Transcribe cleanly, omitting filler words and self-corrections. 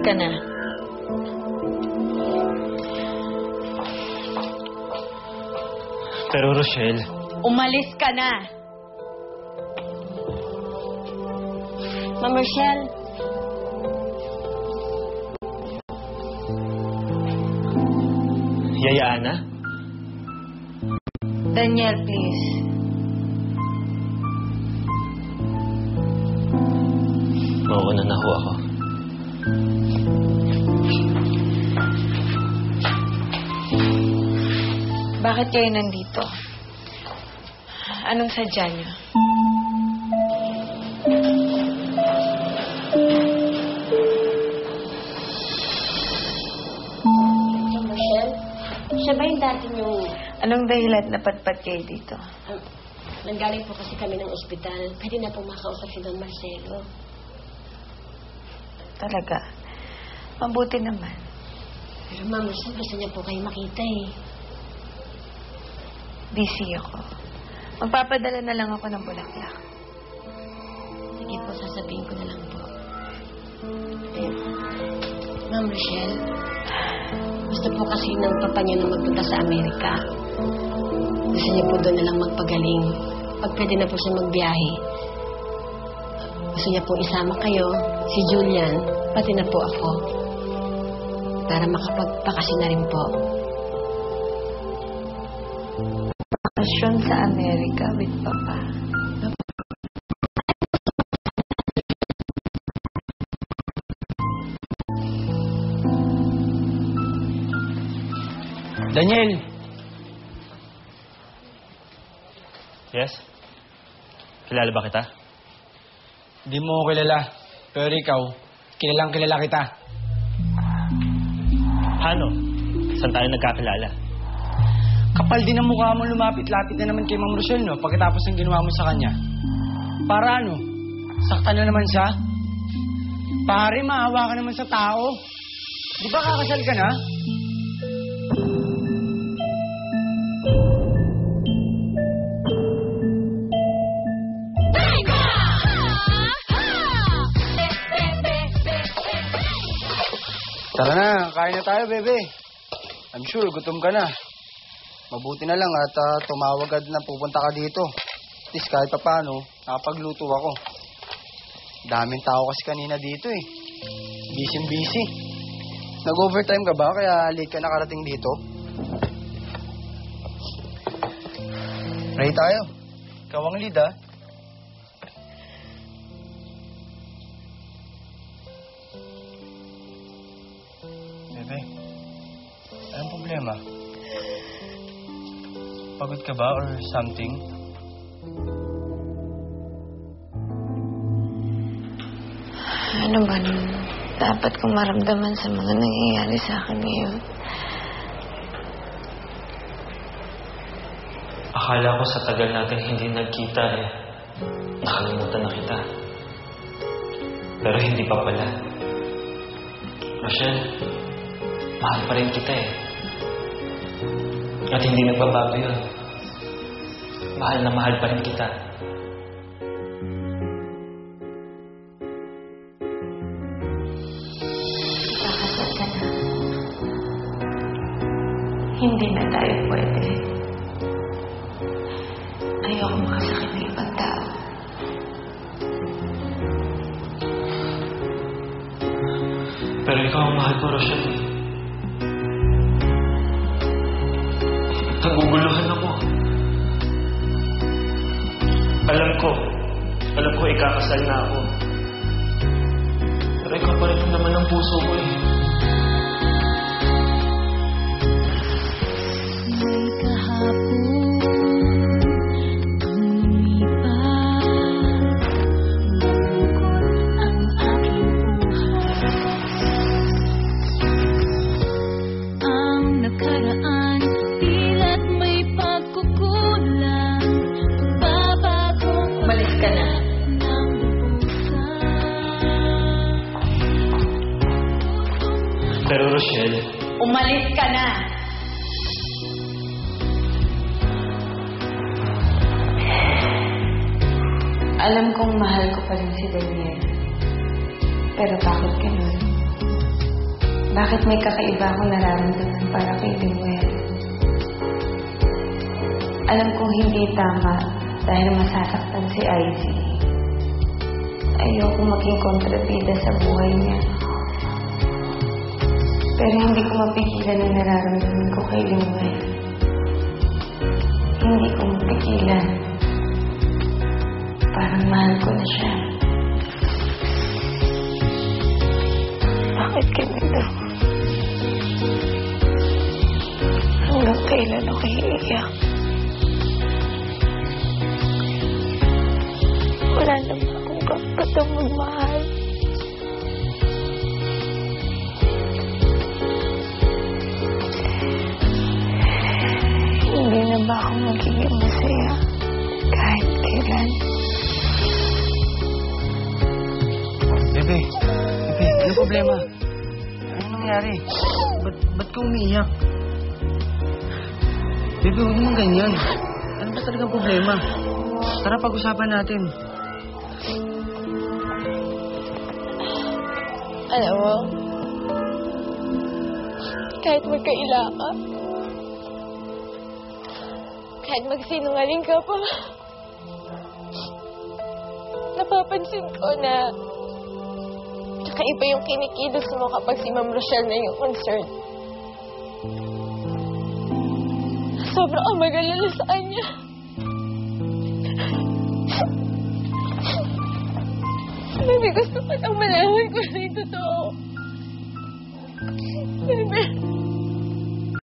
ka na. Pero Rochelle... Umalis ka na! Ma'am Rochelle. Yaya Ana? Daniel, please. Mauna na ho ako. Bakit kayo nandito? Anong sadya niyo? Ma'am Rochelle, siya ba yung dati niyong... Anong dahilan na patpat kayo dito? Nanggaling po kasi kami ng ospital. Pwede na po makausap si Don Marcelo. Talaga? Mabuti naman. Pero Ma'am Rochelle, gusto niya po kayo makita eh. Busy ako. Magpapadala na lang ako ng bulaklak. Sige po, sasabihin ko na lang po. Ma'am Rochelle, gusto po kasi ng papa niya na magpunta sa Amerika. Gusto niya po doon na lang magpagaling. Pag pwede na po siya magbiyahe. Gusto niya po isama kayo, si Julian, pati na po ako. Para makapagpakasyon na rin po. Bakasyon sa Amerika with Papa. Daniel! Yes? Kilala ba kita? Hindi mo ako kilala. Pero ikaw, kilalang kilala kita. Ano? Saan tayo nagkakilala? Kapal din ang mukha mo, lumapit-lapit na naman kay Ma'am Rochelle, no? Pagkatapos ng ginawa mo sa kanya. Para ano? Saktan na naman siya? Pare, maawa ka naman sa tao. Di ba kakasal ka na? Tara na, kain na tayo, bebe. I'm sure gutom ka na. Mabuti na lang at tumawag at na pupunta ka dito. At least kahit pa paano, nakapagluto ako. Daming tao kasi kanina dito eh. Busy. Nag-overtime ka ba kaya late ka nakarating dito? Ready tayo. Ikaw ang lead ah. Bebe, anong problema? Pagod ka ba or something? Ano ba dapat kong maramdaman sa mga nangyayari sa akin ngayon? Akala ko sa tagal natin hindi nagkita eh. Nakalimutan na kita. Pero hindi pa pala. Rochelle, mahal pa rin kita eh. At hindi nagbabago yun. Mahal na mahal pa rin kita. Kakasal ka na. Hindi na tayo pwede. Ayoko makasakit ng ibang tao. Pero ikaw ang mahal ko, Rochelle. Naguguluhan ako. Alam ko ikakasal na ako. Pero ikaw pa rin naman ang puso ko eh. Pero Rochelle... Umalis ka na! Alam kong mahal ko pa rin si Daniel. Pero bakit ganun? bakit may kakaiba akong nararamdaman para kay Limuel. Alam kong hindi tama dahil masasaktan si Izzy. Ayoko maging kontrabida sa buhay niya. Pero hindi ko mapigilan ang nararamdaman ko kay Limuel. Hindi ko mapigilan. Parang mahal ko na siya. Bakit ganito? Hanggang kailan ako iiyak? Wala naman akong kapatang magmahal. Hindi na ba ako magiging masaya kahit kailan? Bebe, ano problema? Ano nangyari? Ba't ka umiiyak? Bebe, huwag naman ganyan. Ano ba talagang problema? Tara, pag-usapan natin. Alam mo, kahit magkaila ka, kahit magsinungaling ka pa, napapansin ko na kakaiba yung kinikilos mo kapag si Ma'am Rochelle na yung concern. Sobrang ang magalala sa kanya. Baby, gusto ko nang malaman ko na yung totoo. Baby.